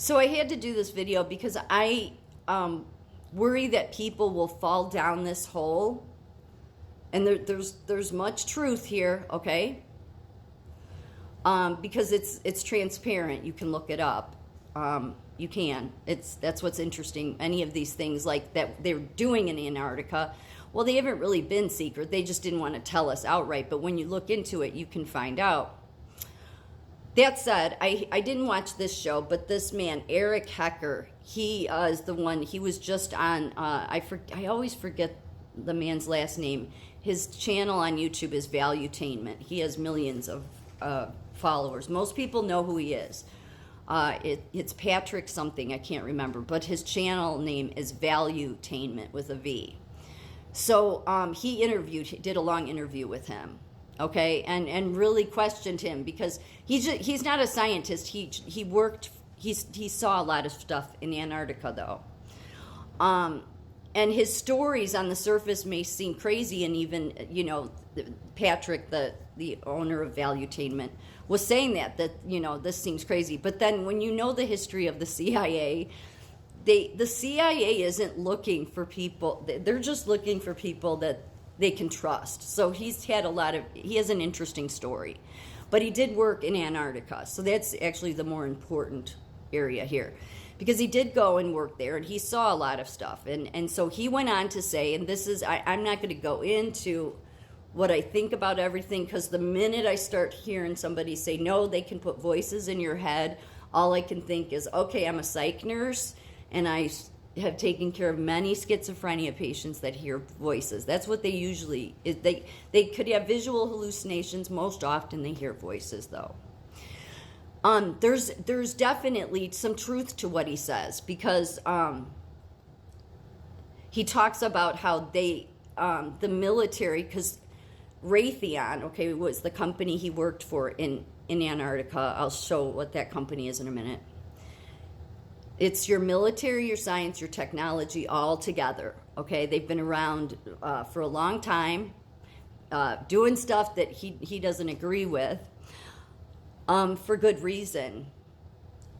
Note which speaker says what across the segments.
Speaker 1: So I had to do this video because I worry that people will fall down this hole, and there's much truth here, okay? Because it's transparent. You can look it up. You can. That's what's interesting. Any of these things like that they're doing in Antarctica, well, they haven't really been secret. They just didn't want to tell us outright. But when you look into it, you can find out. That said, I didn't watch this show, but this man, Eric Hecker, he is the one, he was just on, I always forget the man's last name. His channel on YouTube is Valuetainment. He has millions of followers. Most people know who he is. It's Patrick something, I can't remember, but his channel name is Valuetainment with a V. So he did a long interview with him. Okay, and really questioned him because he's not a scientist. He saw a lot of stuff in Antarctica though, and his stories on the surface may seem crazy, and even Patrick, the owner of Valuetainment, was saying that this seems crazy. But then when you know the history of the CIA, the CIA isn't looking for people. They're just looking for people that they can trust. So he has an interesting story. But he did work in Antarctica. So that's actually the more important area here. Because he did go and work there and he saw a lot of stuff. And so he went on to say, and this is, I'm not going to go into what I think about everything, because the minute I start hearing somebody say, no, they can put voices in your head, all I can think is, okay, I'm a psych nurse and I have taken care of many schizophrenia patients that hear voices. That's what they usually is. They could have visual hallucinations. Most often they hear voices though. There's definitely some truth to what he says, because he talks about how the military, because Raytheon, okay, was the company he worked for in Antarctica. I'll show what that company is in a minute. It's your military, your science, your technology all together, okay? They've been around for a long time, doing stuff that he doesn't agree with, for good reason.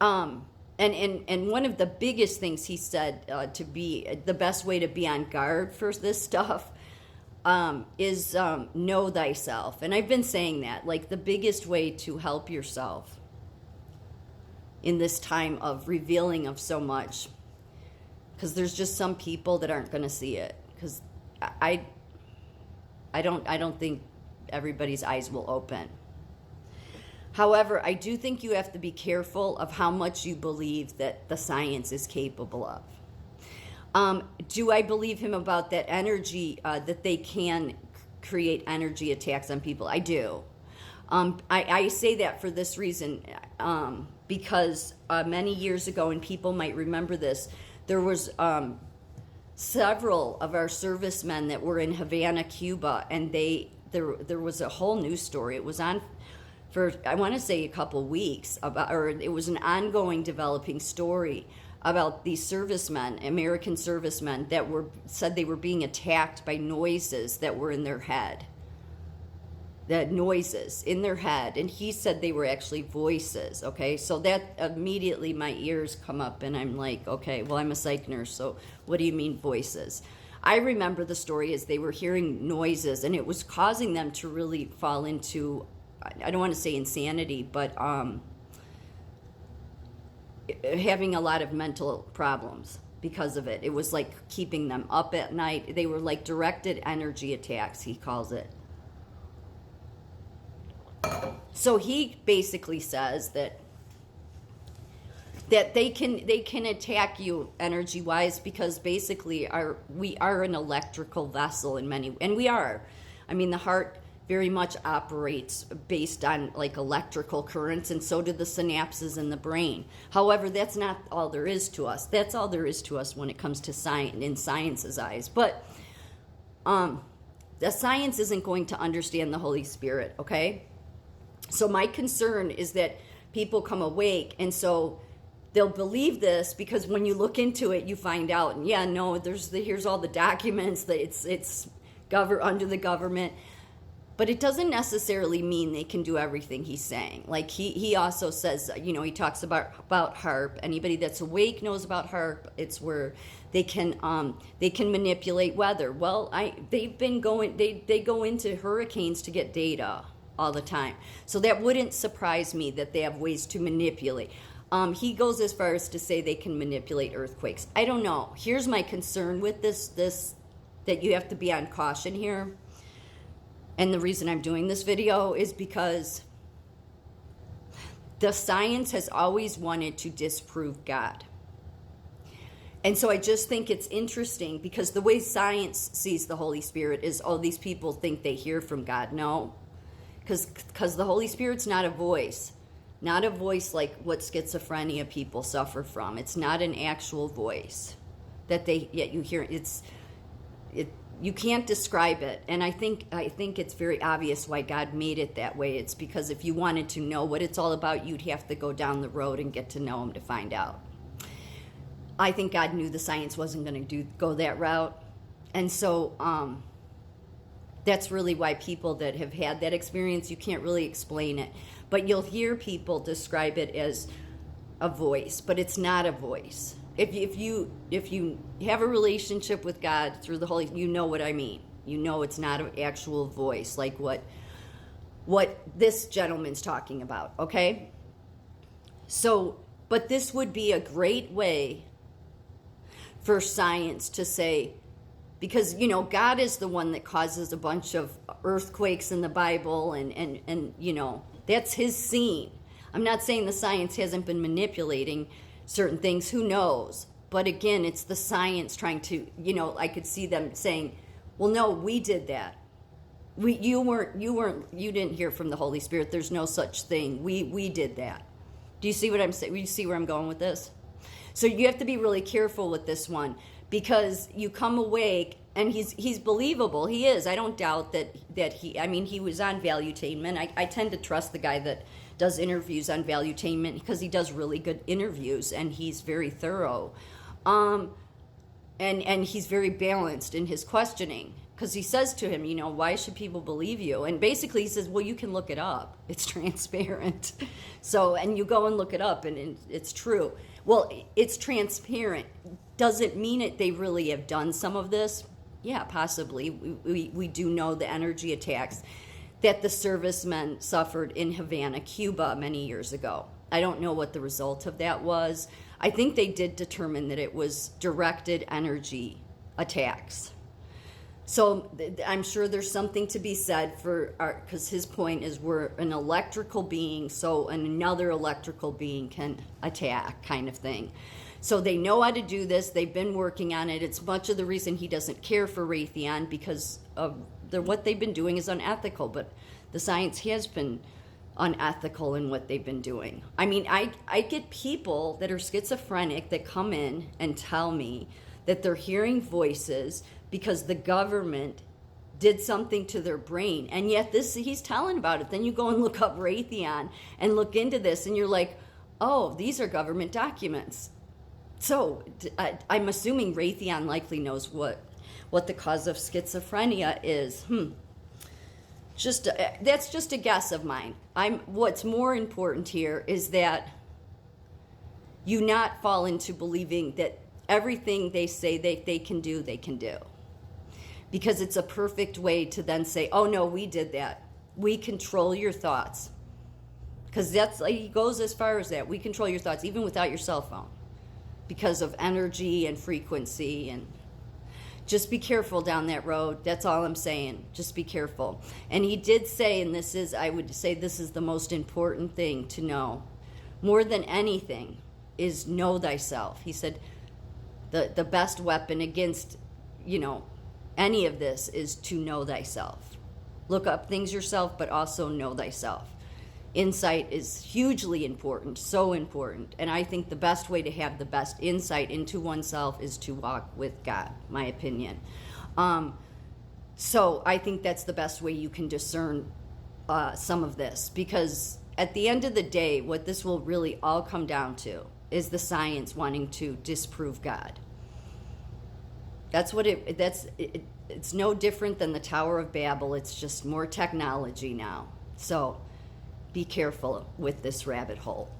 Speaker 1: And one of the biggest things he said to be the best way to be on guard for this stuff is know thyself. And I've been saying that, like the biggest way to help yourself in this time of revealing of so much, because there's just some people that aren't going to see it, because I don't think everybody's eyes will open. However, I do think you have to be careful of how much you believe that the science is capable of. Do I believe him about that energy, that they can create energy attacks on people? I do. I say that for this reason, because many years ago, and people might remember this, there was several of our servicemen that were in Havana, Cuba, and there was a whole news story. It was on for, I want to say, a couple weeks, or it was an ongoing developing story about these servicemen, American servicemen, that said they were being attacked by noises that were in their head. That noises in their head, and he said they were actually voices. Okay, so that immediately my ears come up, and I'm like, okay, well, I'm a psych nurse, so what do you mean voices? I remember the story as they were hearing noises, and it was causing them to really fall into, I don't want to say insanity, but having a lot of mental problems because of it. It was like keeping them up at night. They were like directed energy attacks, he calls it. So he basically says that they can attack you energy wise, because basically we are an electrical vessel in many, and we are. I mean, the heart very much operates based on like electrical currents, and so do the synapses in the brain. However, that's not all there is to us. That's all there is to us when it comes to science, in science's eyes. But the science isn't going to understand the Holy Spirit, okay? So my concern is that people come awake, and so they'll believe this, because when you look into it, you find out, and yeah, no, here's all the documents that it's under the government. But it doesn't necessarily mean they can do everything he's saying. Like he also says, he talks about HAARP. Anybody that's awake knows about HAARP. It's where they can manipulate weather. Well, they go into hurricanes to get data all the time. So that wouldn't surprise me that they have ways to manipulate. He goes as far as to say they can manipulate earthquakes. I don't know. Here's my concern with this that you have to be on caution here. And the reason I'm doing this video is because the science has always wanted to disprove God. And so I just think it's interesting because the way science sees the Holy Spirit is, these people think they hear from God. No, because the Holy Spirit's not a voice. Not a voice like what schizophrenia people suffer from. It's not an actual voice that you hear. You can't describe it, and I think it's very obvious why God made it that way. It's because if you wanted to know what it's all about, you'd have to go down the road and get to know Him to find out. I think God knew the science wasn't going to go that route, and so that's really why people that have had that experience, you can't really explain it, but you'll hear people describe it as a voice, but it's not a voice. If you have a relationship with God through the Holy, you know what I mean. You know it's not an actual voice like what this gentleman's talking about, okay? So, but this would be a great way for science to say, because, God is the one that causes a bunch of earthquakes in the Bible and that's His scene. I'm not saying the science hasn't been manipulating certain things, who knows? But again, it's the science trying to, I could see them saying, well, no, we did that. You didn't hear from the Holy Spirit. There's no such thing. We did that. Do you see what I'm saying? You see where I'm going with this? So you have to be really careful with this one, because you come awake and he's believable. He is. I don't doubt that he was on Valuetainment. I tend to trust the guy that does interviews on Valuetainment because he does really good interviews and he's very thorough. And he's very balanced in his questioning, because he says to him, why should people believe you? And basically he says, well, you can look it up. It's transparent. So, and you go and look it up and it's true. Well, it's transparent. Does it mean they really have done some of this? Yeah, possibly. We do know the energy attacks that the servicemen suffered in Havana, Cuba, many years ago. I don't know what the result of that was. I think they did determine that it was directed energy attacks. So I'm sure there's something to be said for because his point is we're an electrical being, so another electrical being can attack, kind of thing. So they know how to do this. They've been working on it. It's much of the reason he doesn't care for Raytheon, because of what they've been doing is unethical, but the science has been unethical in what they've been doing. I mean, I get people that are schizophrenic that come in and tell me that they're hearing voices because the government did something to their brain, and yet he's telling about it. Then you go and look up Raytheon and look into this, and you're like, oh, these are government documents. So I'm assuming Raytheon likely knows what the cause of schizophrenia is. That's just a guess of mine. What's more important here is that you not fall into believing that everything they say they can do, they can do. Because it's a perfect way to then say, oh no, we did that. We control your thoughts. Because he goes as far as that. We control your thoughts even without your cell phone, because of energy and frequency. And just be careful down that road. That's all I'm saying. Just be careful. And he did say, and I would say this is the most important thing to know, more than anything, is know thyself. He said the best weapon against, any of this is to know thyself. Look up things yourself, but also know thyself. Insight is hugely important, so important. And I think the best way to have the best insight into oneself is to walk with God, my opinion. So I think that's the best way you can discern some of this. Because at the end of the day, what this will really all come down to is the science wanting to disprove God. it's no different than the Tower of Babel. It's just more technology now. So be careful with this rabbit hole.